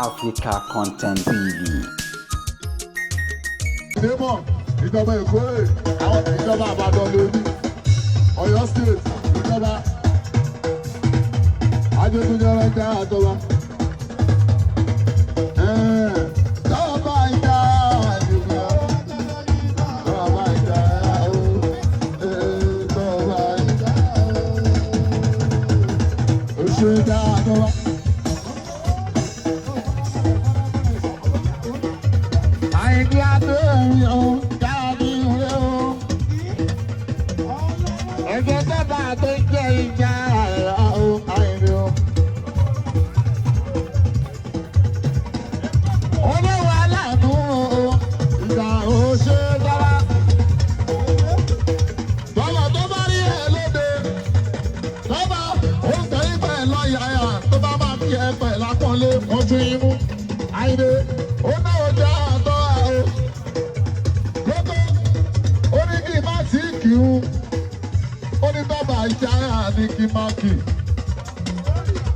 Africa Content TV. Ìdèmọ̀ ìjọba Èkó rè àwọn ìjọba Ìbàdàn lórí Ọ̀yọ́ state ìjọba Ajégúnjẹrẹ jẹ́ àjọba. Tọ́ba ìjà àdìgbò tọ́ba ìjà tọ́ba ìjà oṣù ìjà àjọba. Ẹgbẹ́ tọ́ba tó jẹ́ ìjà àìrí o. Olówó aláàánú ìgbà òṣè dára. Tọ́ba tó bá rí ẹ lóde. Tọ́ba ó ń tẹ̀lé pẹ̀ lọ́yàyà tó bá máa fi ẹ pẹ̀ lápọ̀nlé ojú imú. Àìrí ó náwó jẹ́ àtọ́ àó. Lóko ó ní kí n má sí kìí. Ó ní tọ́ba ìjáyà ní kí má kì.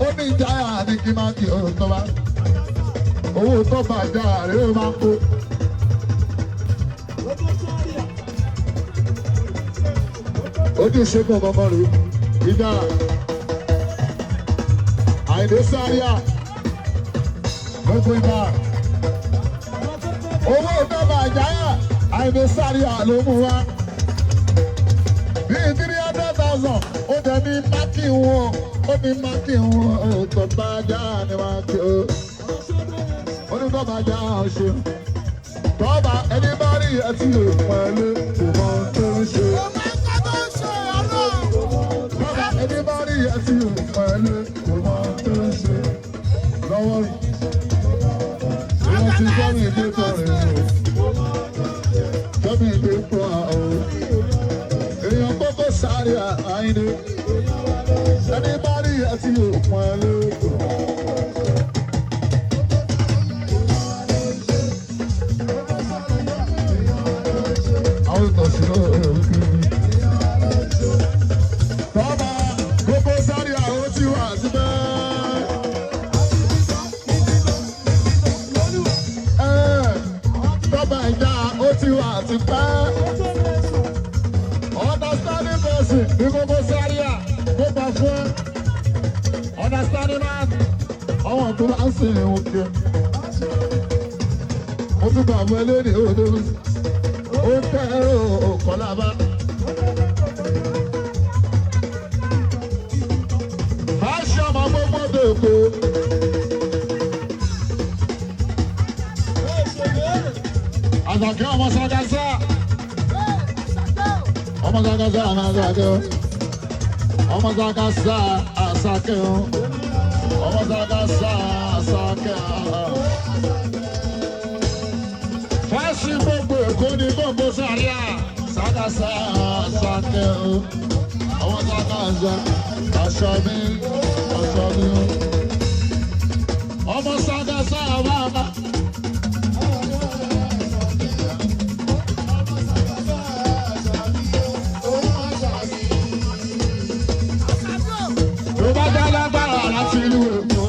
Ó ní ìjáyà ní kí má kì ó tọ́ba. Owó tọ́ba ìjáyà rẹ̀ ó máa kó. Ojú ṣẹ́gun kankan rèé. Ìjáyà. Àìdé sáríà. Gbogbo ìgbà. Owó tọ́ba ìjáyà. Àìdé sáríà ló mú wá. Bíi 300,000 ó dẹ̀ ní mákì wọn. Ó ní mákì wọn. Tọ́ba ìjáyà ni mákì o. Ó ní tọ́ba ìjáyà ṣe. Tọ́ba ẹni bá rí ẹtí lè pẹ̀lú kò mọ tó ń ṣe. Tọ́ba ẹni bá rí ẹtí lè pẹ̀lú kò mọ tó ń ṣe. Lọ́wọ́ rí. Ìwọ̀n ti sọ́mi ìdí tọ̀ rẹ̀ o. Sọ́mi ìdí tọ̀ o. Èèyàn kókó sáré àìní. Ẹni bá rí ẹtí lè pẹ̀lú kò mọ. Tọ́ba gbogbo sáré àwọn tí wà síbẹ̀. Tọ́ba ìjà ó ti wà síbẹ̀. Understanding person ní gbogbo sáré à gbogbo fún understanding man. Àwọn tó bá ń sìn òkè. Mo tún bá àwọn eléyìí òde mi. Ó tẹ́ ẹ̀rọ òkọ́lábá. Fáṣọ ọmọ gbogbo dòkó. Àgbàkẹ́ ọmọ Sàgásà. Ọmọ Sàgásà ọmọ Sàgásà. Ọmọ Sàgásà àsàkẹ́ o. Ọmọ Sàgásà àsàkẹ́ o. Fáṣí gbogbo Èkó ní gbogbo sàríà. Sàgásà àsàkẹ́ o. Ọmọ Sàgásà aṣọ mi o. Ọmọ Sàgásà àbábá. Tó bá dá lágbára láti ìlú Èkó.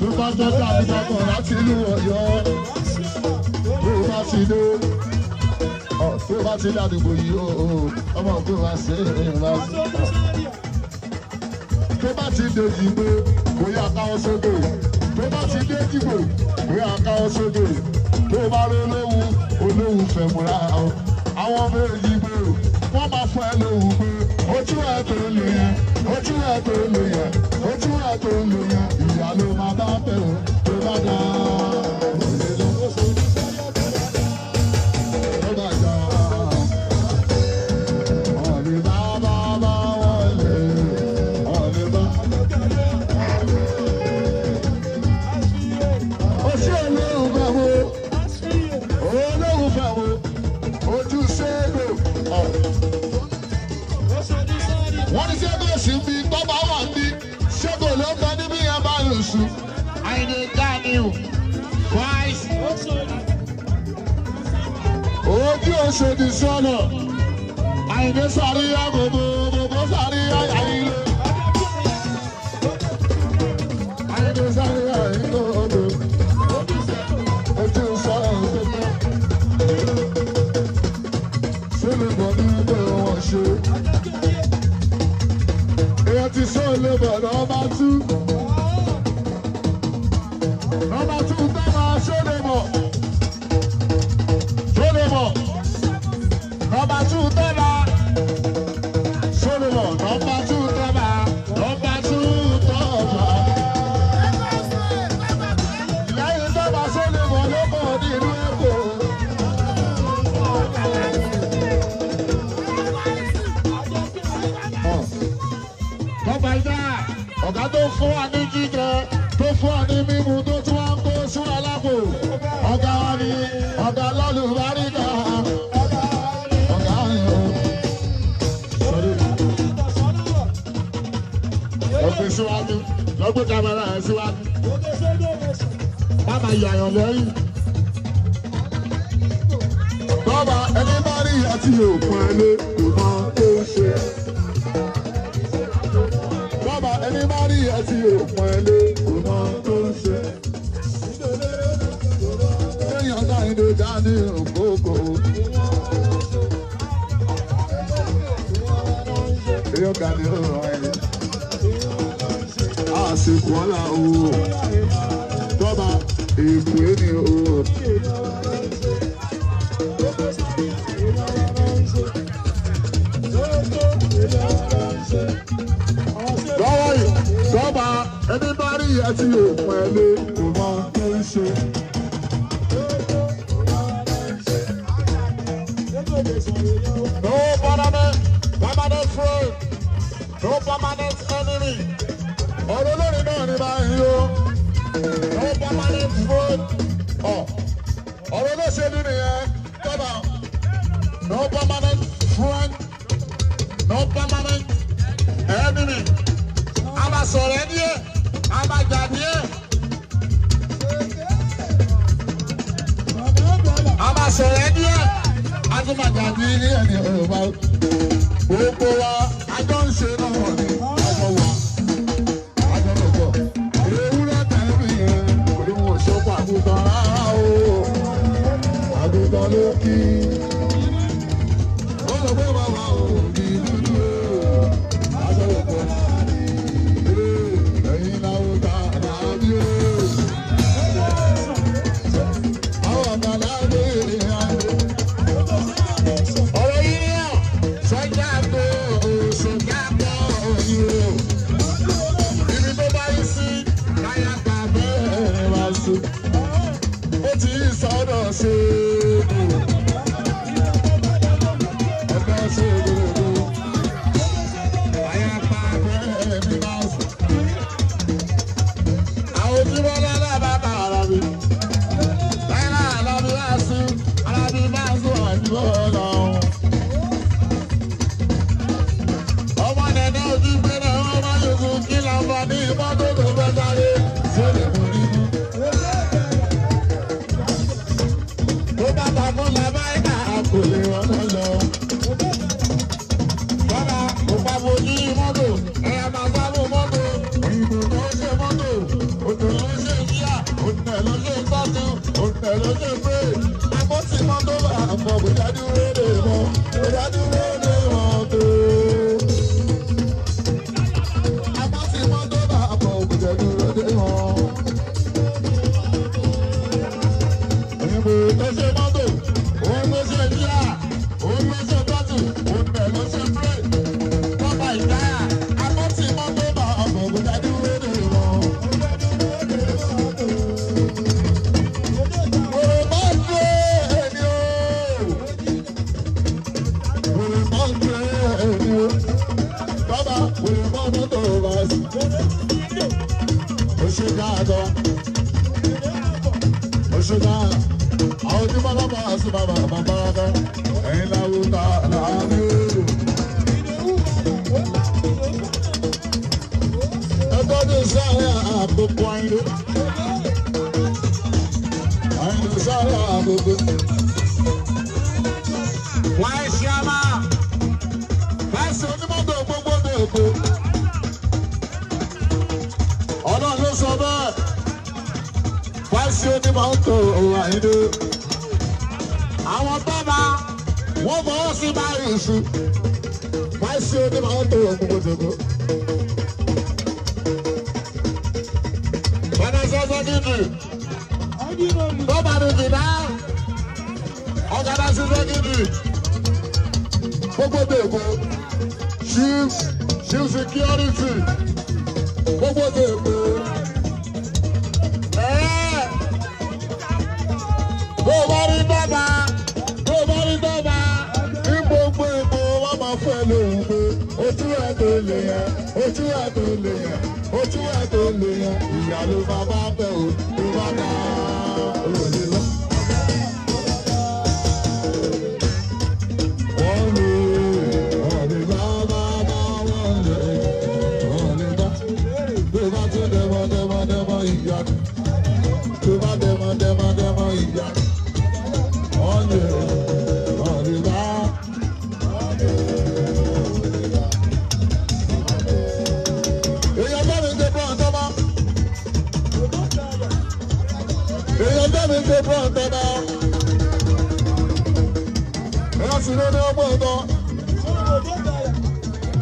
Tó bá dá lágbára láti ìlú Ọ̀yọ́. Tó bá ti dé. Tó bá ti ládùúgbò yìí o, ọmọ ògbó wa ṣe é wá sí. Tó bá ti dé Jìgbò, kò yá káwọ́ sódò. Tó bá ti dé Jìgbò, kò yá káwọ́ sódò. Tó bá rí olówó fẹ̀mùrà o. Àwọn ọmọ Èjìgbò, wọ́n máa fún ẹ lóhùn pé ojú ẹ̀ tó lè yẹn, ojú ẹ̀ tó lè yẹn, ojú ẹ̀ tó lè yẹn. Ìyá ló máa bá bẹ̀ o, tó bá dá. Wọ́n ní sẹ́gbẹ̀ sí bí tọ́ba wà ní ṣẹ́gbẹ̀ ló ń bẹ níbí yẹn bá lò sùn. Àìní Daniel Christ. Ojú Òṣòdì sọ́nà. Àìní sàríyá gbogbo sàríyá àìlè. Àìní bọ̀ nọ́mbà 2. Nọ́mbà 2 tọ́ba ṣóde bọ̀. Ṣóde bọ̀. Nọ́mbà 2 tọ́ba. Ṣóde bọ̀. Nọ́mbà 2 tọ́ba. Nọ́mbà 2 tọ́ba. Lẹ́yìn tọ́ba ṣóde bọ̀ ló bọ̀ nínú Èkó. Tọ́ba ìdá ọ̀gá tó fún wa ní jíjẹ tó fún wa ní mímu tó tún wá ń kó sún alápò ọ̀gá wa ní ọ̀gá lọ́lùbáríkà ọ̀gá ni o. Lọ́gbé síwájú lọ́gbé kámẹ́rà ẹ̀ síwájú má máa yàyàn lẹ́yìn. Tọ́ba ẹni bá rí àti òkun ẹlé kò mọ tó ṣe. Bàbá ẹni bá rí ẹtì òpin ẹlé kò mọ tó ń ṣe. Èèyàn dáìdó dání òkòkò. Èèyàn dání ọ̀rọ̀ ẹ̀. Àsìkò ọ̀la o. Bàbá èkó ẹni o. Lọ́wọ́ yìí, tọ́ba ẹni bá rí ẹtì òpin ẹlé kò mọ tó ń ṣe. No permanent friend, no permanent enemy. Ọ̀rọ̀ lórí náà ní báyìí o. No permanent friend. Ọ̀rọ̀ ló ṣe nínú yẹn, tọ́ba. No permanent friend, no permanent enemy. A máa sọ̀rọ̀ ẹni ẹ̀, a máa jà ní ẹ̀. A máa sọ̀rọ̀ ẹni ẹ̀, a tún máa jà ní ẹni ọ̀rọ̀. Gbogbo wa, a jọ ń ṣe náà wọ̀ ní àjọ wa, àjọ lọ́gbọ̀. Ewúrẹ́ tẹ̀lé yẹn, kò ní wọ́n ṣọ́kọ̀ àgùntàn rárá o. Àgùntàn ló kí. Ó lọ pé bàbá ò ní dúdú o. Àjọ lọ́gbọ̀. secretary. Nobody did that. Organizing secretary. Gbogbo Dèkó. Chief security. Gbogbo Dèkó. Nobody dọ́gba. Nobody dọ́gba. Ní gbogbo Èkó wọ́n máa fẹ́ lóhùn pé ojú ẹ̀ tó lè yẹn. Ojú ẹ̀ tó lè yẹn. Ojú ẹ̀ tó lè yẹn. Ìyá ló máa bá bẹ̀ o. Ló bá dá òde lọ.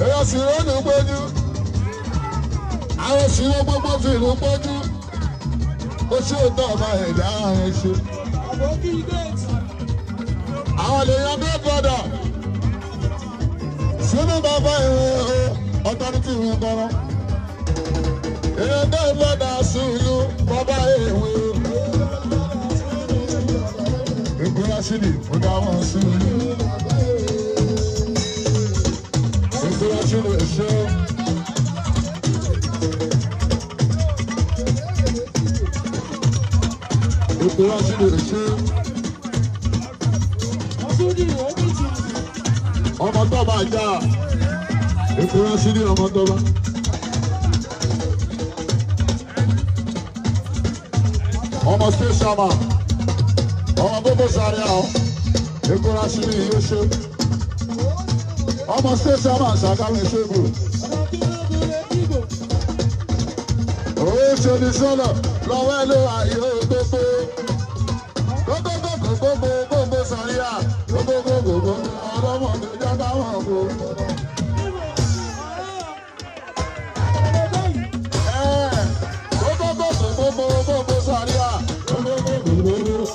Èyàn sì lónìí gbójú, àwọn sì ló gbogbo fi ìlú gbójú, ó ṣe òótọ́ ọba ẹ̀dá ẹ̀ ṣe. Àwọn lèèyàn bí gbọ́dọ̀ sínú bàbá ìwé ọ̀tọ́nìtì ìwé kọ́rọ́. Èyàn bí gbọ́dọ̀ sí ìlú bàbá ìwé. Ìgbéra sílì ó dá wọn sí ìlú. Ọmọ tó bá jà, èkó rán sí ní ọmọ tó bá. Ọmọ station man, ọmọ gbogbo sáré àwọn, èkó rán sí ní yóò ṣe. Ọmọ station man ṣàkàwé ṣébù. Òwe ṣe ní sọ́nà lọ́wọ́ ẹ̀ ló àyè gbogbo. Gbogbo sàríà. Gbogbo ọlọ́mọdé jábá wọn kò. Gbogbo sàríà. Gbogbo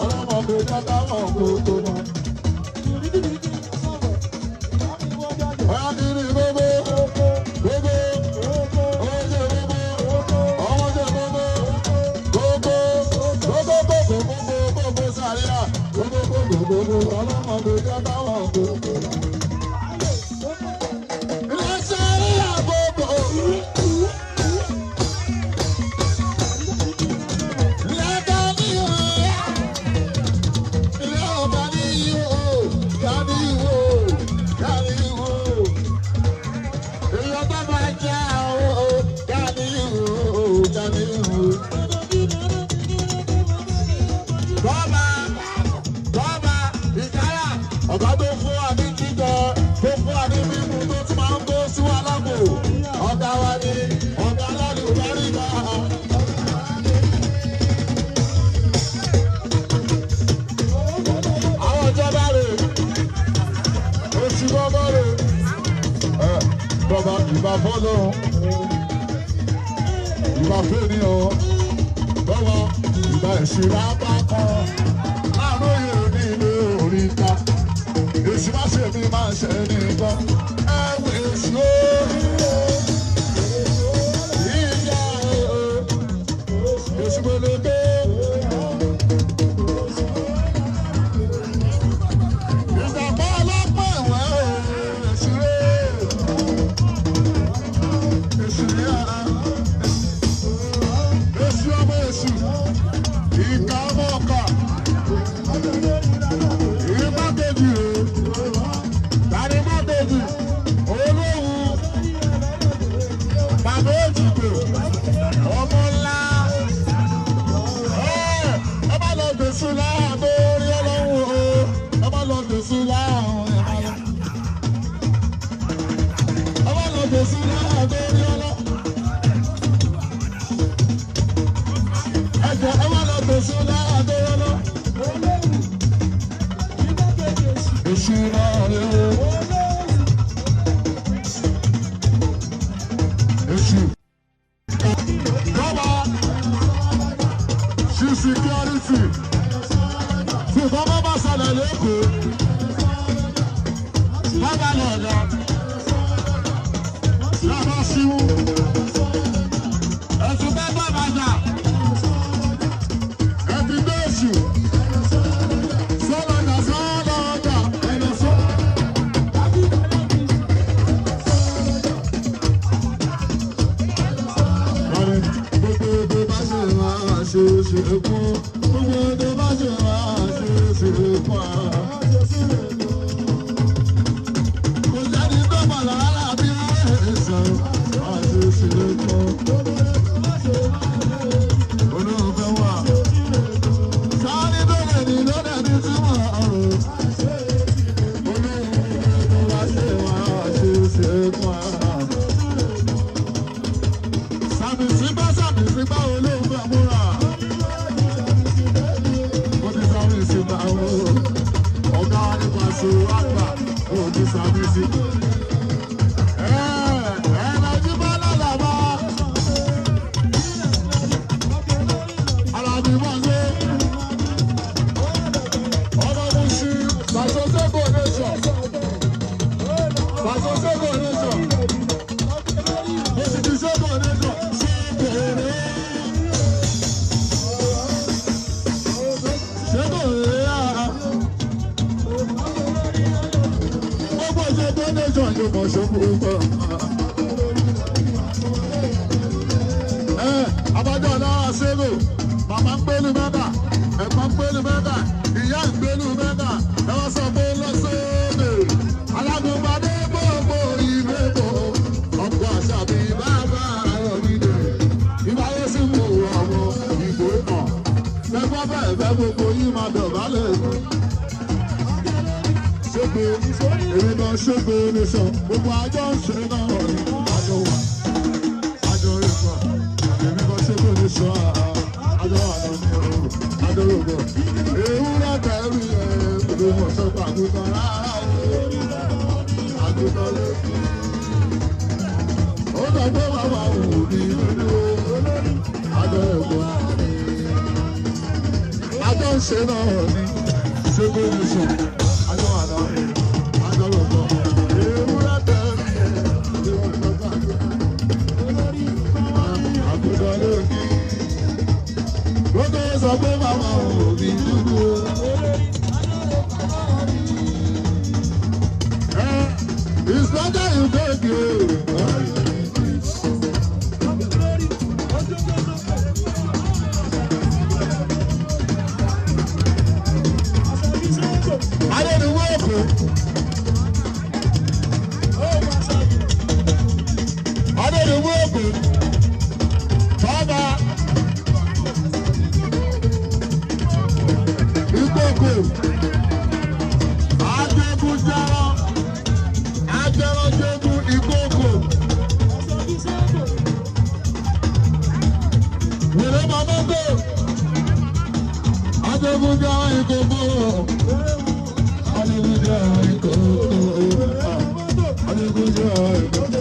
ọlọ́mọdé jábá wọn kò tó mọ́. Ìbá fọ́lọ́, ìbá fẹ́ni ọ̀, lọ́wọ́ ìbá ìṣúra bá kan, láàárọ̀ yìí ní ilé oríta, èsì má ṣe mi máa ṣe nìkan, ẹ̀wù èsì ó, ìyá èsì gbẹlẹ́gbẹ́. Ìjàmbá ọlọ́pàá ẹ̀wẹ̀ èsì rẹ̀. lẹ́kọ̀ọ́. Bàbá lọ́dọ̀. Lábá síwú. Ẹ̀sùn bẹ́ẹ̀ bá bàjá. Ẹ̀bí bẹ́ẹ̀sù. Sọ́lọ́dà sọ́lọ́dà. Ẹ̀nà sọ́. Gbogbo bá ṣe máa ṣe ṣe fún. Gbogbo bá ṣe máa ṣe ṣe fún. Kò jáde tó mọ̀ lára bí ẹ̀sán. Máa ṣe ṣe fún. Olóòfẹ́ wà. Sáré tó lè ní lọ́dẹ̀ ní túmọ̀ ọ̀rọ̀. Olóòfẹ́ bá ṣe máa ṣe ṣe fún. Sàmì sígbà olóòfẹ́ múra. Ó ti sàmì sígbà o. Ọ̀gá wa nípa ṣòro àgbà. Ó ti sàmì sí. Ẹ̀ẹ́dẹ̀jú bá lálàbá. Alábí mọ̀ ṣe. Ọmọ mo ṣí. Pàṣọṣẹ́gbò nation. Pàṣọṣẹ́gbò nation. Mo sì ti ṣẹ́gbò nation. Abájọ́ náà ṣeré, màmá ń gbélu mẹ́ta, ẹ̀gbọ́n ń gbélu mẹ́ta, ìyá ń gbélu mẹ́ta, ẹ wá sọ pé lọ́sọ̀ọ́dẹ. Alágùnbadé gbogbo ìwé bò, ọkọ̀ àṣà bí bàbá ọ̀rìndè. Ìbáyé sì mú ọmọ ìbò mọ̀. Ẹgbọ́n bẹ́ẹ̀ fẹ́ gbogbo yìí máa dọ̀bálẹ̀. Ṣégbé, èmi náà ṣégbé nation, gbogbo àjọ ń ṣe náà ní àjọ wà. Àjọ ìfà, èmi náà ṣégbé nation, àjọ àná ní ọ̀rọ̀, àjọ rògbò. Ewúrẹ́ tẹ̀rí ẹ̀, gbogbo mọ̀ sọ́kọ̀ àgùntàn rárá o. Àgùntàn ló kú. Ó sọ pé màmá òun ní ìlú àjọ rògbò. Àjọ ń ṣe náà ní ṣégbé nation. Sọ pé màmá òbí dúdú. It's better you take it. Hallelujah.